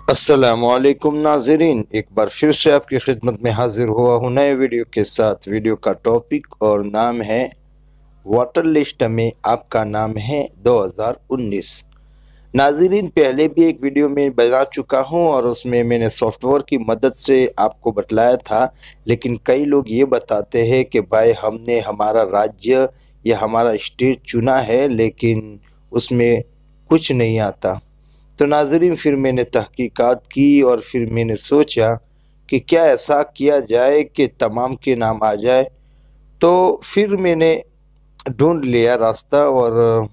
अस्सलामुअलैकुम नाज़रीन, एक बार फिर से आपकी खिदमत में हाजिर हुआ हूँ नए वीडियो के साथ। वीडियो का टॉपिक और नाम है वाटर लिस्ट में आपका नाम है 2019। नाज़रीन, पहले भी एक वीडियो में बना चुका हूँ और उसमें मैंने सॉफ्टवेयर की मदद से आपको बतलाया था, लेकिन कई लोग ये बताते हैं कि भाई हमने हमारा राज्य या हमारा स्टेट चुना है लेकिन उसमें कुछ नहीं आता। तो नाज़रीन, फिर मैंने तहकीकात की और फिर मैंने सोचा कि क्या ऐसा किया जाए कि तमाम के नाम आ जाए। तो फिर मैंने ढूंढ लिया रास्ता, और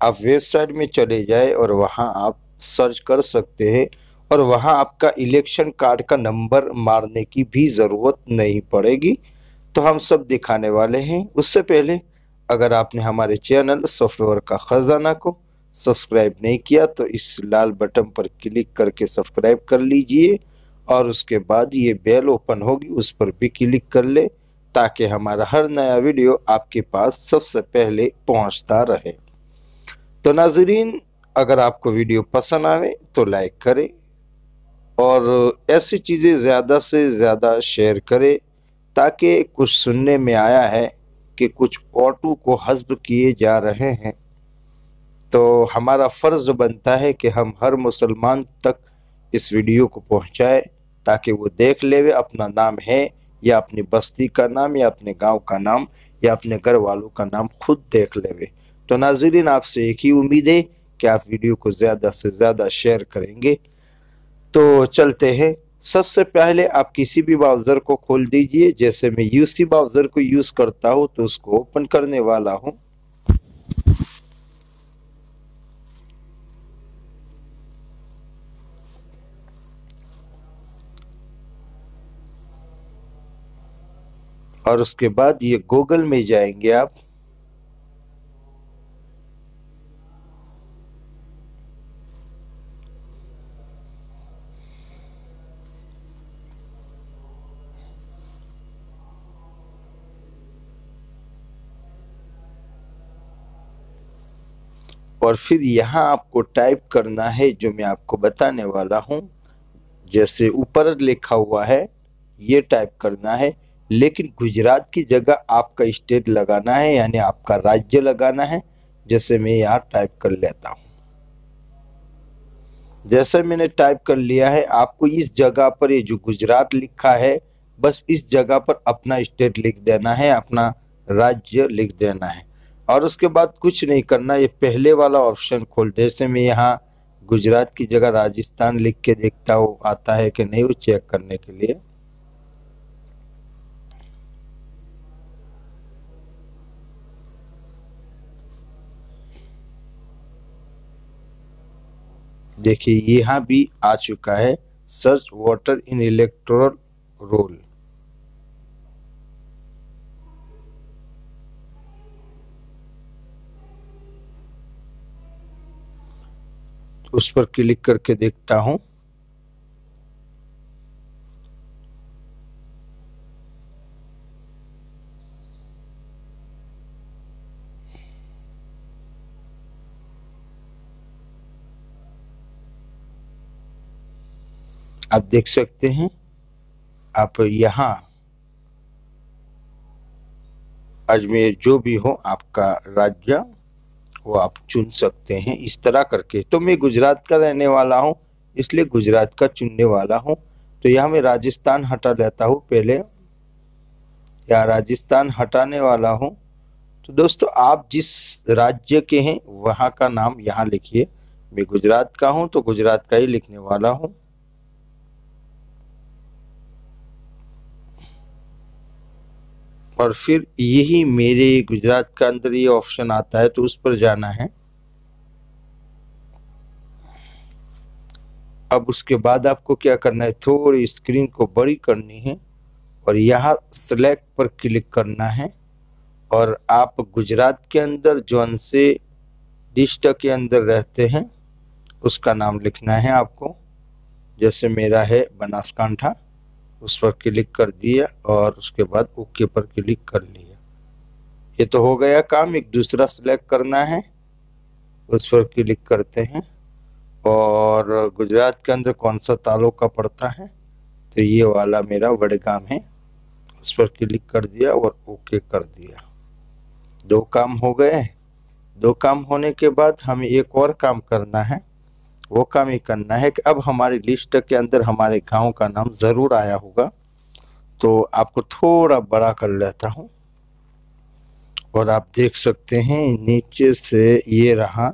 आप वेबसाइट में चले जाए और वहाँ आप सर्च कर सकते हैं, और वहाँ आपका इलेक्शन कार्ड का नंबर मारने की भी ज़रूरत नहीं पड़ेगी। तो हम सब दिखाने वाले हैं। उससे पहले अगर आपने हमारे चैनल सॉफ्टवेयर का खजाना को सब्सक्राइब नहीं किया तो इस लाल बटन पर क्लिक करके सब्सक्राइब कर लीजिए, और उसके बाद ये बेल ओपन होगी उस पर भी क्लिक कर ले, ताकि हमारा हर नया वीडियो आपके पास सबसे पहले पहुंचता रहे। तो नाजरीन, अगर आपको वीडियो पसंद आवे तो लाइक करें और ऐसी चीज़ें ज़्यादा से ज़्यादा शेयर करें, ताकि कुछ सुनने में आया है कि कुछ ऑटो को हज़्ब किए जा रहे हैं। तो हमारा फ़र्ज़ बनता है कि हम हर मुसलमान तक इस वीडियो को पहुंचाए, ताकि वो देख लेवे अपना नाम है या अपनी बस्ती का नाम या अपने गांव का नाम या अपने घर वालों का नाम खुद देख लेवे। तो नाज़रीन, आपसे एक ही उम्मीद है कि आप वीडियो को ज़्यादा से ज़्यादा शेयर करेंगे। तो चलते हैं। सबसे पहले आप किसी भी ब्राउज़र को खोल दीजिए। जैसे मैं यूसी ब्राउज़र को यूज़ करता हूँ तो उसको ओपन करने वाला हूँ। और उसके बाद ये गूगल में जाएंगे आप। और फिर यहाँ आपको टाइप करना है जो मैं आपको बताने वाला हूँ। जैसे ऊपर लिखा हुआ है ये टाइप करना है, लेकिन गुजरात की जगह आपका स्टेट लगाना है, यानी आपका राज्य लगाना है। जैसे मैं यहाँ टाइप कर लेता हूँ। जैसे मैंने टाइप कर लिया है, आपको इस जगह पर ये जो गुजरात लिखा है, बस इस जगह पर अपना स्टेट लिख देना है, अपना राज्य लिख देना है। और उसके बाद कुछ नहीं करना। ये पहले वाला ऑप्शन खोल, जैसे मैं यहाँ गुजरात की जगह राजस्थान लिख के देखता हूँ आता है कि नहीं, वो चेक करने के लिए। देखिए यहाँ भी आ चुका है, search water in electoral roll. उस पर क्लिक करके देखता हूँ। आप देख सकते हैं, आप यहाँ अजमेर जो भी हो आपका राज्य, वो आप चुन सकते हैं इस तरह करके। तो मैं गुजरात का रहने वाला हूँ, इसलिए गुजरात का चुनने वाला हूँ। तो यहाँ मैं राजस्थान हटा लेता हूँ पहले, या राजस्थान हटाने वाला हूँ। तो दोस्तों, आप जिस राज्य के हैं वहाँ का नाम यहाँ लिखिए। मैं गुजरात का हूँ तो गुजरात का ही लिखने वाला हूँ। और फिर यही मेरे गुजरात के अंदर ये ऑप्शन आता है, तो उस पर जाना है। अब उसके बाद आपको क्या करना है, थोड़ी स्क्रीन को बड़ी करनी है और यहाँ सेलेक्ट पर क्लिक करना है, और आप गुजरात के अंदर जौन से डिस्ट्रिक्ट के अंदर रहते हैं उसका नाम लिखना है आपको। जैसे मेरा है बनासकांठा, उस पर क्लिक कर दिया और उसके बाद ओके पर क्लिक कर लिया। ये तो हो गया काम। एक दूसरा सिलेक्ट करना है, उस पर क्लिक करते हैं और गुजरात के अंदर कौन सा तालुका पड़ता है, तो ये वाला मेरा वडगाम है। उस पर क्लिक कर दिया और ओके कर दिया। 2 काम हो गए। 2 काम होने के बाद हमें एक और काम करना है। वो काम ये करना है कि अब हमारी लिस्ट के अंदर हमारे गांव का नाम ज़रूर आया होगा। तो आपको थोड़ा बड़ा कर लेता हूँ और आप देख सकते हैं नीचे से ये रहा,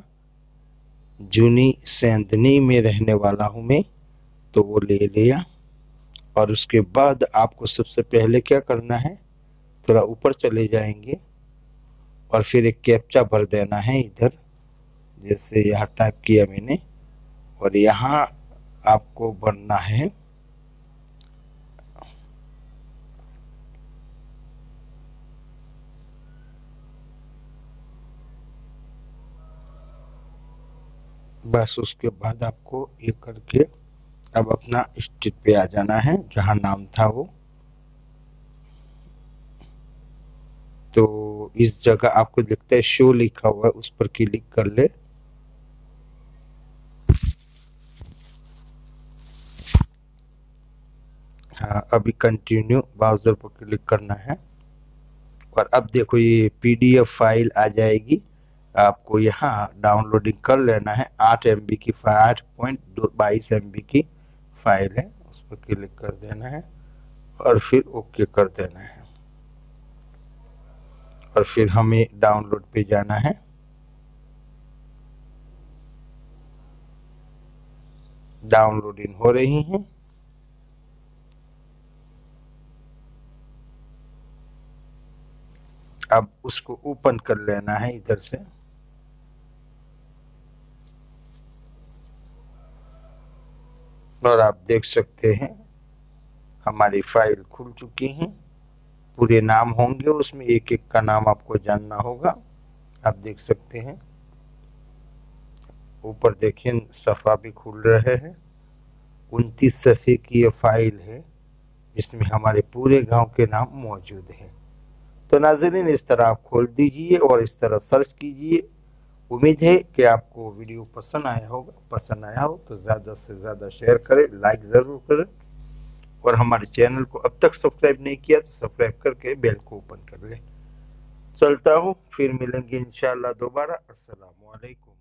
जूनी सेंधनी में रहने वाला हूँ मैं, तो वो ले लिया। और उसके बाद आपको सबसे पहले क्या करना है, थोड़ा ऊपर चले जाएंगे और फिर एक कैप्चा भर देना है इधर, जैसे यहाँ टाइप किया मैंने। और यहाँ आपको भरना है बस। उसके बाद आपको ये करके अब अपना स्ट्रीट पे आ जाना है जहाँ नाम था वो। तो इस जगह आपको दिखता है शो लिखा हुआ है, उस पर क्लिक कर ले। हाँ, अभी कंटिन्यू ब्राउजर पर क्लिक करना है और अब देखो ये पीडीएफ फाइल आ जाएगी। आपको यहाँ डाउनलोडिंग कर लेना है। 8 MB की 8.22 MB की फाइल है, उस पर क्लिक कर देना है और फिर ओके कर देना है। और फिर हमें डाउनलोड पे जाना है। डाउनलोडिंग हो रही है। अब उसको ओपन कर लेना है इधर से। और आप देख सकते हैं हमारी फाइल खुल चुकी है। पूरे नाम होंगे उसमें, एक एक का नाम आपको जानना होगा। आप देख सकते हैं ऊपर देखिए सफ़ा भी खुल रहे हैं। 29 सफ़े की ये फाइल है जिसमें हमारे पूरे गांव के नाम मौजूद हैं। तो नाज़रीन, इस तरह आप खोल दीजिए और इस तरह सर्च कीजिए। उम्मीद है कि आपको वीडियो पसंद आया होगा। पसंद आया हो तो ज़्यादा से ज़्यादा शेयर करें, लाइक ज़रूर करें और हमारे चैनल को अब तक सब्सक्राइब नहीं किया तो सब्सक्राइब करके बेल को ओपन कर लें। चलता हूँ, फिर मिलेंगे इंशाल्लाह दोबारा। अस्सलामु अलैकुम।